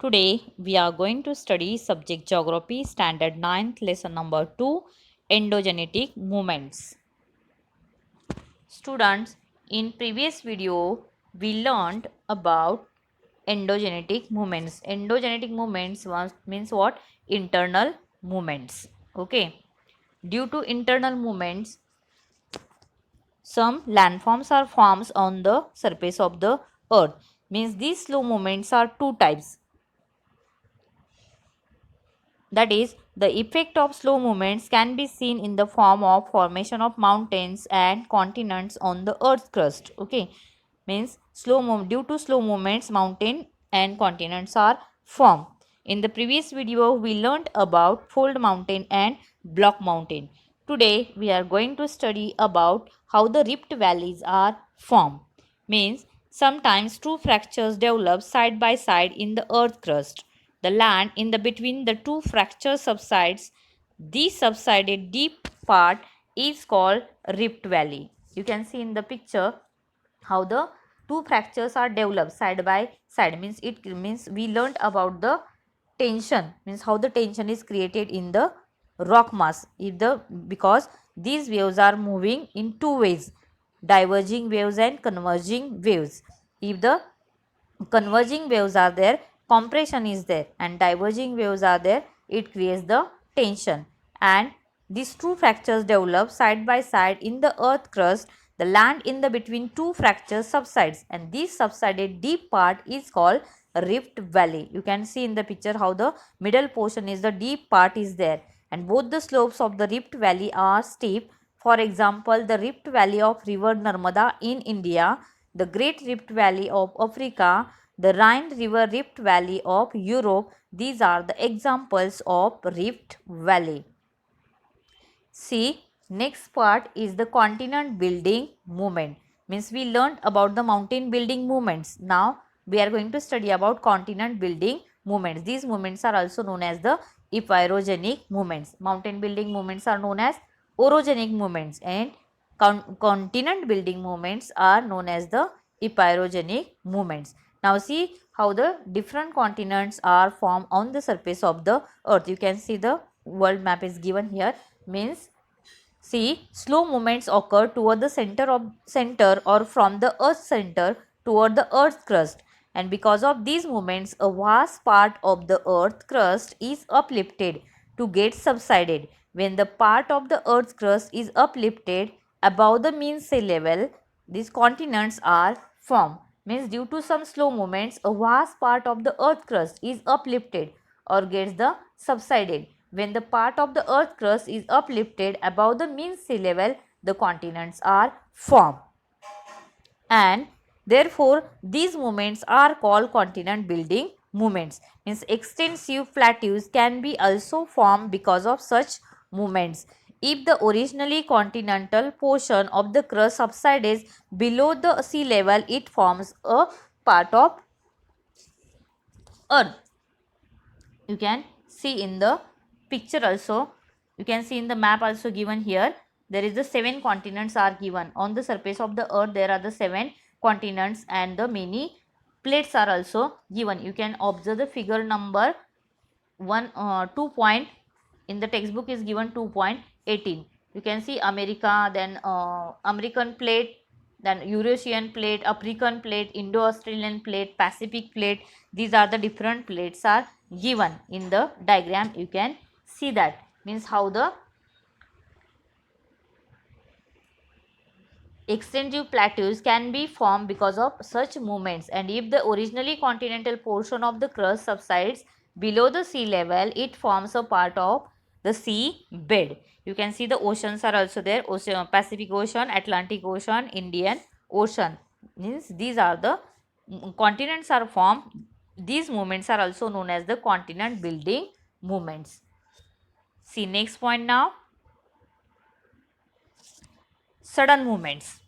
Today we are going to study subject geography standard 9th lesson number 2 endogenetic movements. Students, in previous video we learned about endogenetic movements. Endogenetic movements means what? Internal movements. Okay. Due to internal movements, some landforms are formed on the surface of the earth. Means these slow movements are two types. That is, the effect of slow movements can be seen in the form of formation of mountains and continents on the earth's crust. Okay, means due to slow movements, mountain and continents are formed. In the previous video, we learned about fold mountain and block mountain. Today, we are going to study about how the rift valleys are formed. Means sometimes two fractures develop side by side in the earth crust. The land in the between the two fractures subsides. The subsided deep part is called rift valley. You can see in the picture how the two fractures are developed side by side. Means we learnt about the tension, means how the tension is created in the rock mass because these waves are moving in two ways, diverging waves and converging waves. If the converging waves are there, compression is there, and diverging waves are there, it creates the tension. And these two fractures develop side by side in the earth crust. The land in the between two fractures subsides, and this subsided deep part is called rift valley. You can see in the picture how the middle portion is the deep part is there, and both the slopes of the rift valley are steep. For example, the rift valley of river Narmada in India, the Great Rift Valley of Africa, the Rhine River Rift Valley of Europe. These are the examples of Rift Valley. See, next part is the continent building movement. Means we learned about the mountain building movements. Now we are going to study about continent building movements. These movements are also known as the epirogenic movements. Mountain building movements are known as orogenic movements, and continent building movements are known as the epirogenic movements. Now see how the different continents are formed on the surface of the earth. You can see the world map is given here. Means see, slow movements occur toward the center or from the earth's center toward the earth's crust, and because of these movements a vast part of the earth crust is uplifted to get subsided. When the part of the earth's crust is uplifted above the mean sea level, these continents are formed. Means due to some slow movements a vast part of the earth crust is uplifted or gets the subsided. When the part of the earth crust is uplifted above the mean sea level, the continents are formed, and therefore these movements are called continent building movements. Means extensive plateaus can be also formed because of such movements. If the originally continental portion of the crust subsides below the sea level, it forms a part of earth. You can see in the picture also, you can see in the map also given here, there is the 7 continents are given on the surface of the earth. There are the 7 continents and the many plates are also given. You can observe the figure number 2 point in the textbook is given 2.18. You can see America, then American plate, then Eurasian plate, African plate, Indo-Australian plate, Pacific plate. These are the different plates are given in the diagram. You can see that. Means how the extensive plateaus can be formed because of such movements, and if the originally continental portion of the crust subsides below the sea level, it forms a part of the sea bed. You can see the oceans are also there. Pacific Ocean, Atlantic Ocean, Indian Ocean. Means these are the continents are formed. These movements are also known as the continent building movements. See next point now. Sudden movements.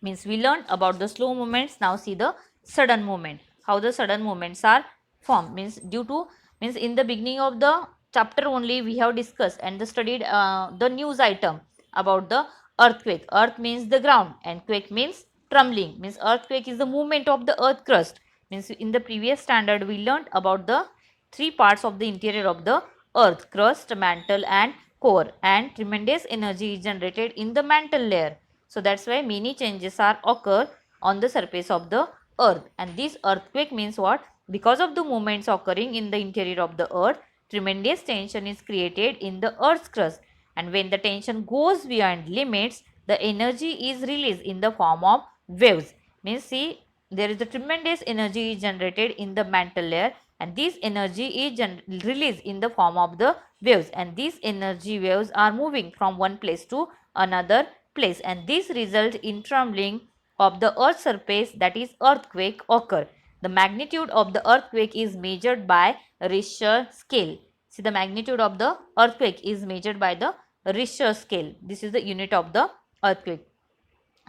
Means we learned about the slow movements. Now see the sudden movement. How the sudden movements are formed. Means in the beginning of the chapter only we have discussed and studied the news item about the earthquake. Earth means the ground and quake means trembling. Means earthquake is the movement of the earth crust. Means in the previous standard we learnt about the three parts of the interior of the earth: crust, mantle and core, and tremendous energy is generated in the mantle layer. So that's why many changes are occur on the surface of the earth. And this earthquake means what? Because of the movements occurring in the interior of the earth, tremendous tension is created in the earth's crust, and when the tension goes beyond limits, the energy is released in the form of waves. Means see, there is a tremendous energy is generated in the mantle layer, and this energy is released in the form of the waves, and these energy waves are moving from one place to another place, and this result in trembling of the earth's surface, that is earthquake occur. The magnitude of the earthquake is measured by Richter scale. See, the magnitude of the earthquake is measured by the Richter scale. This is the unit of the earthquake.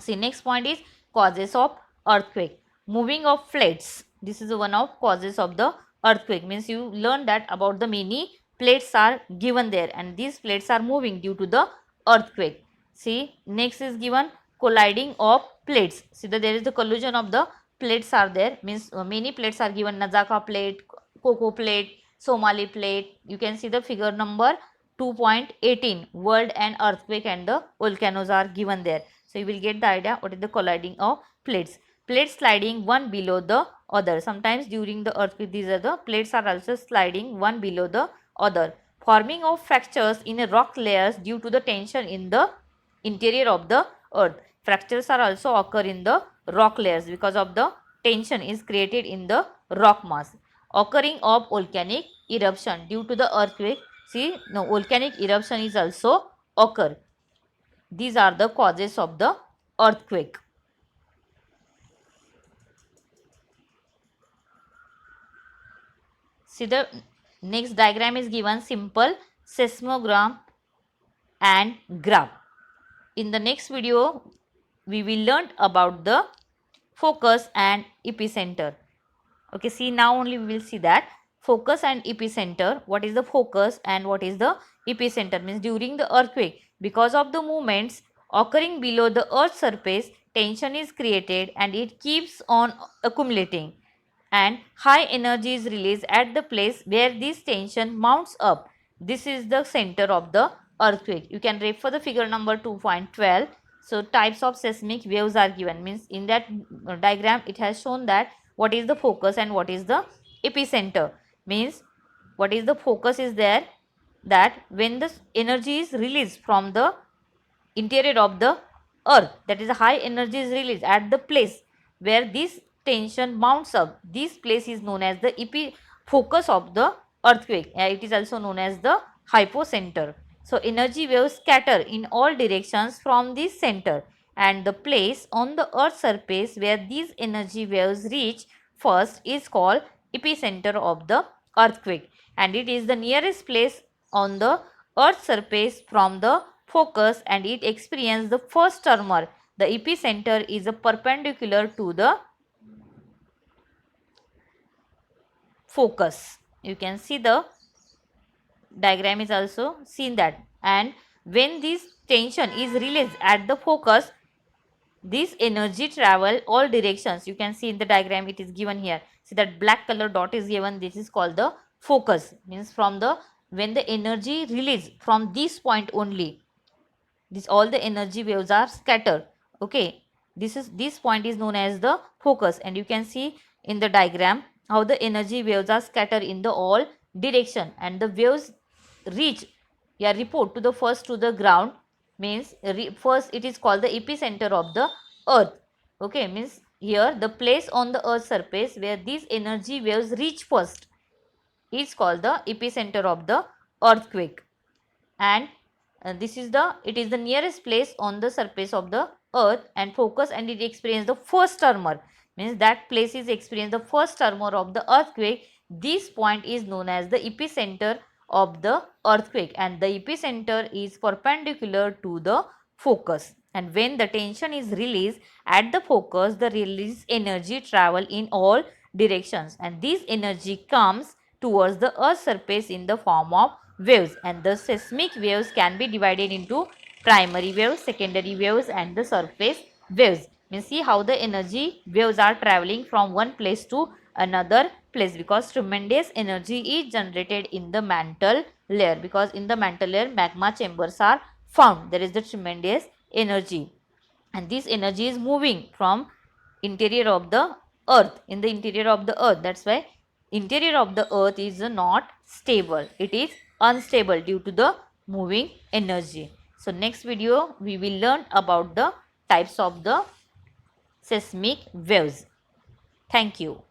See, next point is causes of earthquake. Moving of plates. This is one of causes of the earthquake. Means you learn that about the many plates are given there, and these plates are moving due to the earthquake. See, next is given colliding of plates. See that there is the collision of the plates are there. Means many plates are given: Nazca plate, Coco plate, Somali plate. You can see the figure number 2.18. World and earthquake and the volcanoes are given there. So you will get the idea what is the colliding of plates. Plates sliding one below the other. Sometimes during the earthquake, these are the plates are also sliding one below the other. Forming of fractures in a rock layers due to the tension in the interior of the earth. Fractures are also occur in the rock layers because of the tension is created in the rock mass. Occurring of volcanic eruption due to the earthquake. See, no, volcanic eruption is also occur. These are the causes of the earthquake. See, the next diagram is given: simple seismogram and graph. In the next video, we will learn about the focus and epicenter. Okay, see, now only we will see that focus and epicenter. What is the focus and what is the epicenter? Means during the earthquake, because of the movements occurring below the earth's surface, tension is created and it keeps on accumulating, and high energy is released at the place where this tension mounts up. This is the center of the earthquake. You can refer the figure number 2.12. So types of seismic waves are given. Means in that diagram it has shown that what is the focus and what is the epicenter. Means what is the focus is there, that when the energy is released from the interior of the earth, that is a high energy is released at the place where this tension mounts up. This place is known as the focus of the earthquake. It is also known as the hypocenter. So energy waves scatter in all directions from this center, and the place on the earth's surface where these energy waves reach first is called epicenter of the earthquake, and it is the nearest place on the earth's surface from the focus, and it experiences the first tremor. The epicenter is a perpendicular to the focus. You can see the diagram is also seen that, and when this tension is released at the focus, this energy travel all directions. You can see in the diagram it is given here. See that black color dot is given. This is called the focus. Means from the when the energy released from this point only, this all the energy waves are scattered. Okay, this point is known as the focus, and you can see in the diagram how the energy waves are scattered in the all direction, and the waves reach, yeah, report to the first to the ground. Means first it is called the epicenter of the earth. Okay, means here the place on the earth surface where these energy waves reach first is called the epicenter of the earthquake, and this is the it is the nearest place on the surface of the earth and focus, and it experiences the first tremor. Means that place is experience the first tremor of the earthquake. This point is known as the epicenter of the earthquake, and the epicenter is perpendicular to the focus, and when the tension is released at the focus, the released energy travel in all directions, and this energy comes towards the earth's surface in the form of waves, and the seismic waves can be divided into primary waves, secondary waves and the surface waves. Means see how the energy waves are traveling from one place to another place, because tremendous energy is generated in the mantle layer, because in the mantle layer magma chambers are found. There is the tremendous energy, and this energy is moving from interior of the earth, in the interior of the earth. That's why interior of the earth is not stable, it is unstable due to the moving energy. So next video we will learn about the types of the seismic waves. Thank you.